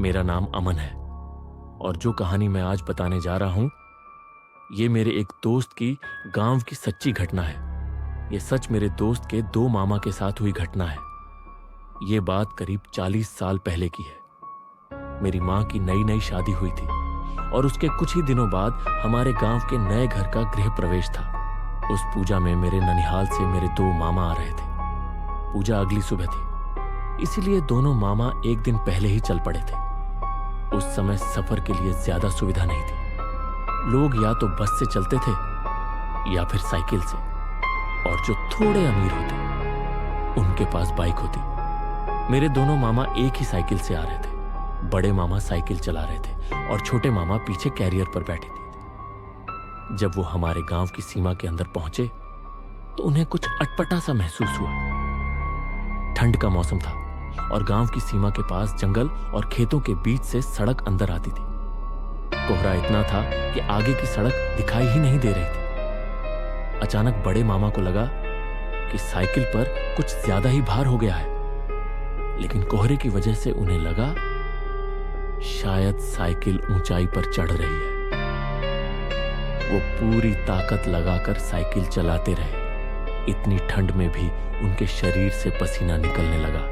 मेरा नाम अमन है और जो कहानी मैं आज बताने जा रहा हूं, ये मेरे एक दोस्त की गांव की सच्ची घटना है। ये सच मेरे दोस्त के 2 मामा के साथ हुई घटना है। ये बात करीब 40 साल पहले की है। मेरी माँ की नई नई शादी हुई थी और उसके कुछ ही दिनों बाद हमारे गांव के नए घर का गृह प्रवेश था। उस पूजा में मेरे ननिहाल से मेरे 2 मामा आ रहे थे। पूजा अगली सुबह थी, इसीलिए दोनों मामा एक दिन पहले ही चल पड़े थे। उस समय सफर के लिए ज्यादा सुविधा नहीं थी। लोग या तो बस से चलते थे या फिर साइकिल से, और जो थोड़े अमीर होते उनके पास बाइक होती। मेरे दोनों मामा एक ही साइकिल से आ रहे थे। बड़े मामा साइकिल चला रहे थे और छोटे मामा पीछे कैरियर पर बैठे थे। जब वो हमारे गांव की सीमा के अंदर पहुंचे तो उन्हें कुछ अटपटा सा महसूस हुआ। ठंड का मौसम था और गांव की सीमा के पास जंगल और खेतों के बीच से सड़क अंदर आती थी। कोहरा इतना था कि आगे की सड़क दिखाई ही नहीं दे रही थी। अचानक बड़े मामा को लगा कि साइकिल पर कुछ ज्यादा ही भार हो गया है, लेकिन कोहरे की वजह से उन्हें लगा शायद साइकिल ऊंचाई पर चढ़ रही है। वो पूरी ताकत लगाकर साइकिल चलाते रहे। इतनी ठंड में भी उनके शरीर से पसीना निकलने लगा।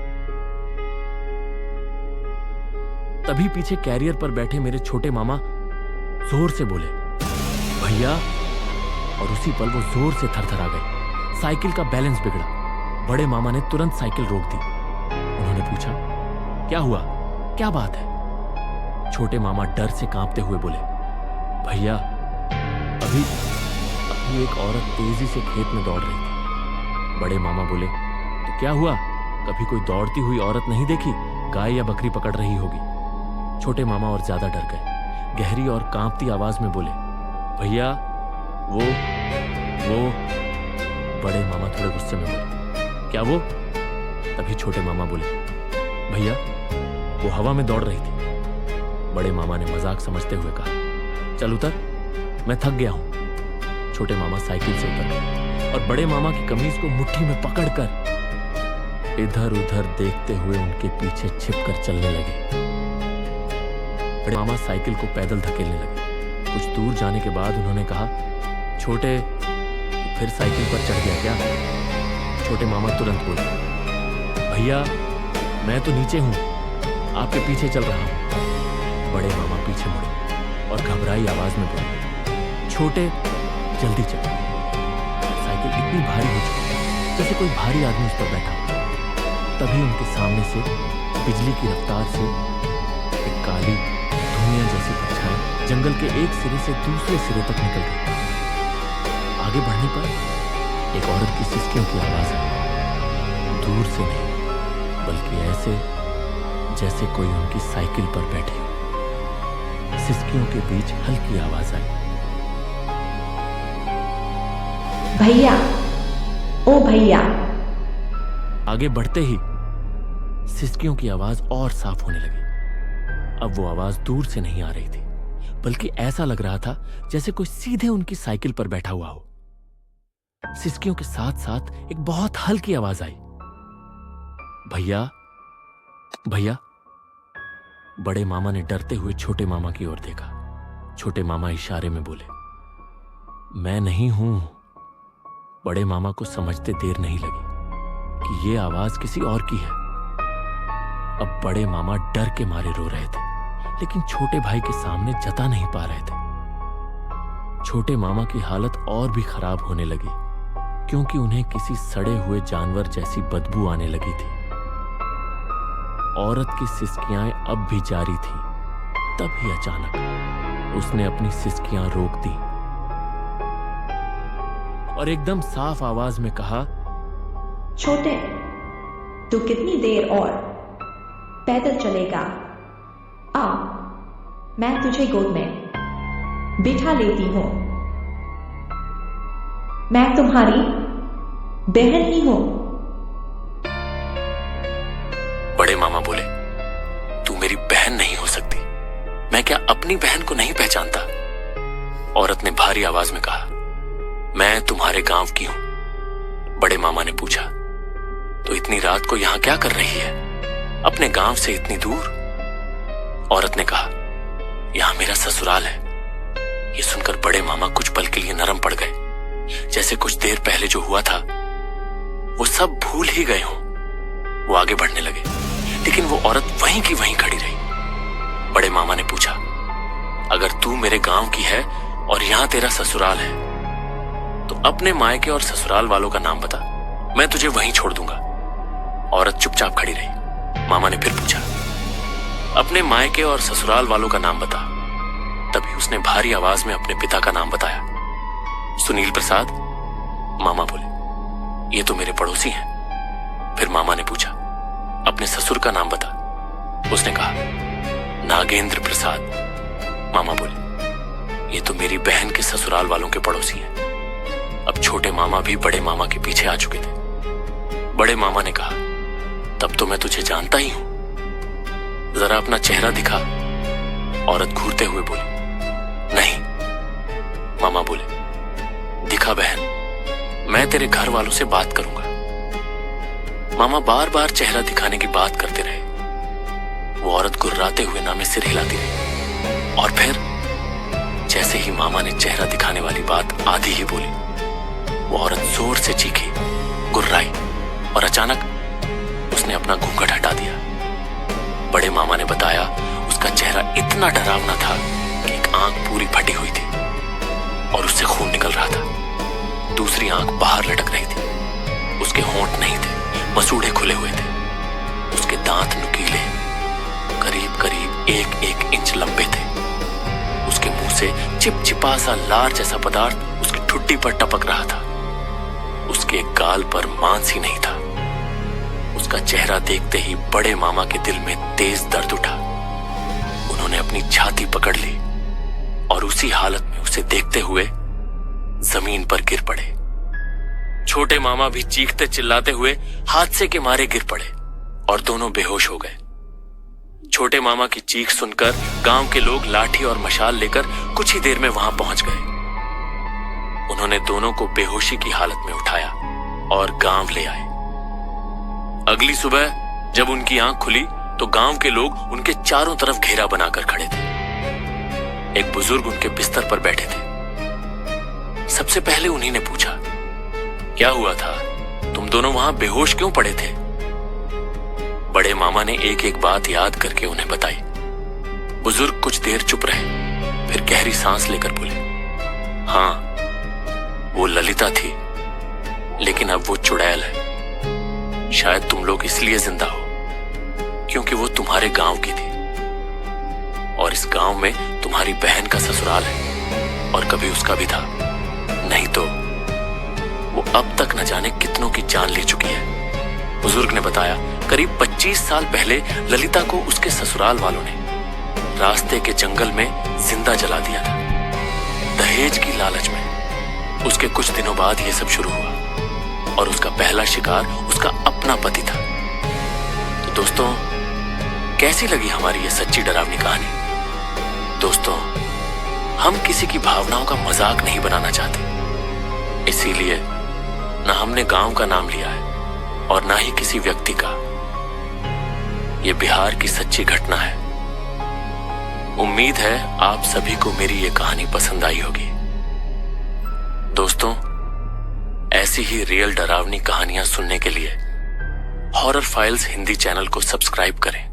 तभी पीछे कैरियर पर बैठे मेरे छोटे मामा जोर से बोले, भैया। और उसी पल वो जोर से थरथरा गए। साइकिल का बैलेंस बिगड़ा। बड़े मामा ने तुरंत साइकिल रोक दी। उन्होंने पूछा, क्या हुआ, क्या बात है? छोटे मामा डर से कांपते हुए बोले, भैया, अभी एक औरत तेजी से खेत में दौड़ रही थी। बड़े मामा बोले, तो क्या हुआ? कभी कोई दौड़ती हुई औरत नहीं देखी? गाय या बकरी पकड़ रही होगी। छोटे मामा और ज्यादा डर गए। गहरी और कांपती आवाज में बोले, भैया, वो। बड़े मामा थोड़े गुस्से में बोले, क्या वो? तभी छोटे मामा बोले, भैया, वो हवा में दौड़ रही थी। बड़े मामा ने मजाक समझते हुए कहा, चल उतर, मैं थक गया हूं। छोटे मामा साइकिल से उतर गए और बड़े मामा की कमीज को मुट्ठी में पकड़कर इधर उधर देखते हुए उनके पीछे छिपकर चलने लगे। बड़े मामा साइकिल को पैदल धकेलने लगे। कुछ दूर जाने के बाद उन्होंने कहा, छोटे, फिर साइकिल पर चढ़ गया क्या? छोटे मामा तुरंत बोले, भैया, मैं तो नीचे हूं, आपके पीछे चल रहा हूं। बड़े मामा पीछे मुड़े और घबराई आवाज में बोले, छोटे, जल्दी चल। साइकिल इतनी भारी हो चुकी जैसे कोई भारी आदमी उस पर बैठा हो। तभी उनके सामने से बिजली की रफ्तार से एक काली धुइयां जैसी परछाई जंगल के एक सिरे से दूसरे सिरे तक निकल गई। आगे बढ़ने पर एक औरत की सिसकियों की आवाज आई। दूर से नहीं, बल्कि ऐसे जैसे कोई उनकी साइकिल पर बैठी हो। सिसकियों के बीच हल्की आवाज आई, भैया, ओ भैया। आगे बढ़ते ही सिसकियों की आवाज और साफ होने लगी। अब वो आवाज दूर से नहीं आ रही थी, बल्कि ऐसा लग रहा था जैसे कोई सीधे उनकी साइकिल पर बैठा हुआ हो। सिसकियों के साथ साथ एक बहुत हल्की आवाज आई, भैया, भैया। बड़े मामा ने डरते हुए छोटे मामा की ओर देखा। छोटे मामा इशारे में बोले, मैं नहीं हूं। बड़े मामा को समझते देर नहीं लगी कि ये आवाज किसी और की है। अब बड़े मामा डर के मारे रो रहे थे, लेकिन छोटे भाई के सामने जता नहीं पा रहे थे। छोटे मामा की हालत और भी खराब होने लगी, क्योंकि उन्हें किसी सड़े हुए जानवर जैसी बदबू आने लगी थी। औरत की सिसकियां अब भी जारी थी। तभी अचानक उसने अपनी सिसकियां रोक दी और एकदम साफ आवाज में कहा, छोटे, तू कितनी देर और पैदल चलेगा? आ, मैं तुझे गोद में बिठा लेती हूं। मैं तुम्हारी बहन ही हूं। बड़े मामा बोले, तू मेरी बहन नहीं हो सकती। मैं क्या अपनी बहन को नहीं पहचानता? औरत ने भारी आवाज में कहा, मैं तुम्हारे गांव की हूं। बड़े मामा ने पूछा, तो इतनी रात को यहां क्या कर रही है, अपने गांव से इतनी दूर? औरत ने कहा, यहां मेरा ससुराल है। ये सुनकर बड़े मामा कुछ पल के लिए नरम पड़ गए, जैसे कुछ देर पहले जो हुआ था वो सब भूल ही गए हों। वो आगे बढ़ने लगे, लेकिन वो औरत वहीं की वहीं खड़ी रही। बड़े मामा ने पूछा, अगर तू मेरे गांव की है और यहां तेरा ससुराल है तो अपने मायके और ससुराल वालों का नाम बता, मैं तुझे वहीं छोड़ दूंगा। औरत चुपचाप खड़ी रही। मामा ने फिर पूछा, अपने मायके और ससुराल वालों का नाम बता। तभी उसने भारी आवाज में अपने पिता का नाम बताया, सुनील प्रसाद। मामा बोले, ये तो मेरे पड़ोसी हैं। फिर मामा ने पूछा, अपने ससुर का नाम बता। उसने कहा, नागेंद्र प्रसाद। मामा बोले, ये तो मेरी बहन के ससुराल वालों के पड़ोसी हैं। अब छोटे मामा भी बड़े मामा के पीछे आ चुके थे। बड़े मामा ने कहा, तब तो मैं तुझे जानता ही हूं, जरा अपना चेहरा दिखा। औरत घूरते हुए बोली, नहीं। मामा बोले, दिखा बहन, मैं तेरे घर वालों से बात करूंगा। मामा बार बार चेहरा दिखाने की बात करते रहे। वो औरत गुर्राते हुए ना में सिर हिलाती रही, और फिर जैसे ही मामा ने चेहरा दिखाने वाली बात आधी ही बोली, वो औरत जोर से चीखी, गुर्राई, और अचानक उसने अपना घूंघट हटा दिया। बड़े मामा ने बताया, उसका चेहरा इतना डरावना था कि एक आंख पूरी फटी हुई थी और उससे खून निकल रहा था। दूसरी आंख बाहर लटक रही थी। उसके होंठ नहीं थे, मसूड़े खुले हुए थे। उसके दांत नुकीले, करीब करीब 1-1 इंच लंबे थे। उसके मुंह से चिपचिपा सा लार जैसा पदार्थ उसकी ठुड्डी पर टपक रहा था। उसके गाल पर मांस ही नहीं था। उसका चेहरा देखते ही बड़े मामा के दिल में तेज दर्द उठा। उन्होंने अपनी छाती पकड़ ली और उसी हालत में उसे देखते हुए जमीन पर गिर पड़े। छोटे मामा भी चीखते चिल्लाते हुए हादसे के मारे गिर पड़े और दोनों बेहोश हो गए। छोटे मामा की चीख सुनकर गांव के लोग लाठी और मशाल लेकर कुछ ही देर में वहां पहुंच गए। उन्होंने दोनों को बेहोशी की हालत में उठाया और गांव ले आए। अगली सुबह जब उनकी आंख खुली तो गांव के लोग उनके चारों तरफ घेरा बनाकर खड़े थे। एक बुजुर्ग उनके बिस्तर पर बैठे थे। सबसे पहले उन्हीं ने पूछा, क्या हुआ था? तुम दोनों वहां बेहोश क्यों पड़े थे? बड़े मामा ने एक एक बात याद करके उन्हें बताई। बुजुर्ग कुछ देर चुप रहे, फिर गहरी सांस लेकर बोले, हाँ, वो ललिता थी, लेकिन अब वो चुड़ैल है। शायद तुम लोग इसलिए जिंदा हो क्योंकि वो तुम्हारे गांव की थी, और इस गांव में तुम्हारी बहन का ससुराल है, और कभी उसका भी था। नहीं तो वो अब तक न जाने कितनों की जान ले चुकी है। बुजुर्ग ने बताया, करीब 25 साल पहले ललिता को उसके ससुराल वालों ने रास्ते के जंगल में जिंदा जला दिया था, दहेज की लालच में। उसके कुछ दिनों बाद यह सब शुरू हुआ और उसका पहला शिकार उसका अपना पति था। तो दोस्तों, कैसी लगी हमारी ये सच्ची डरावनी कहानी? दोस्तों, हम किसी की भावनाओं का मजाक नहीं बनाना चाहते, इसीलिए ना हमने गांव का नाम लिया है और ना ही किसी व्यक्ति का। ये बिहार की सच्ची घटना है। उम्मीद है आप सभी को मेरी ये कहानी पसंद आई होगी। दोस्तों, ऐसी ही रियल डरावनी कहानियां सुनने के लिए हॉरर फाइल्स हिंदी चैनल को सब्सक्राइब करें।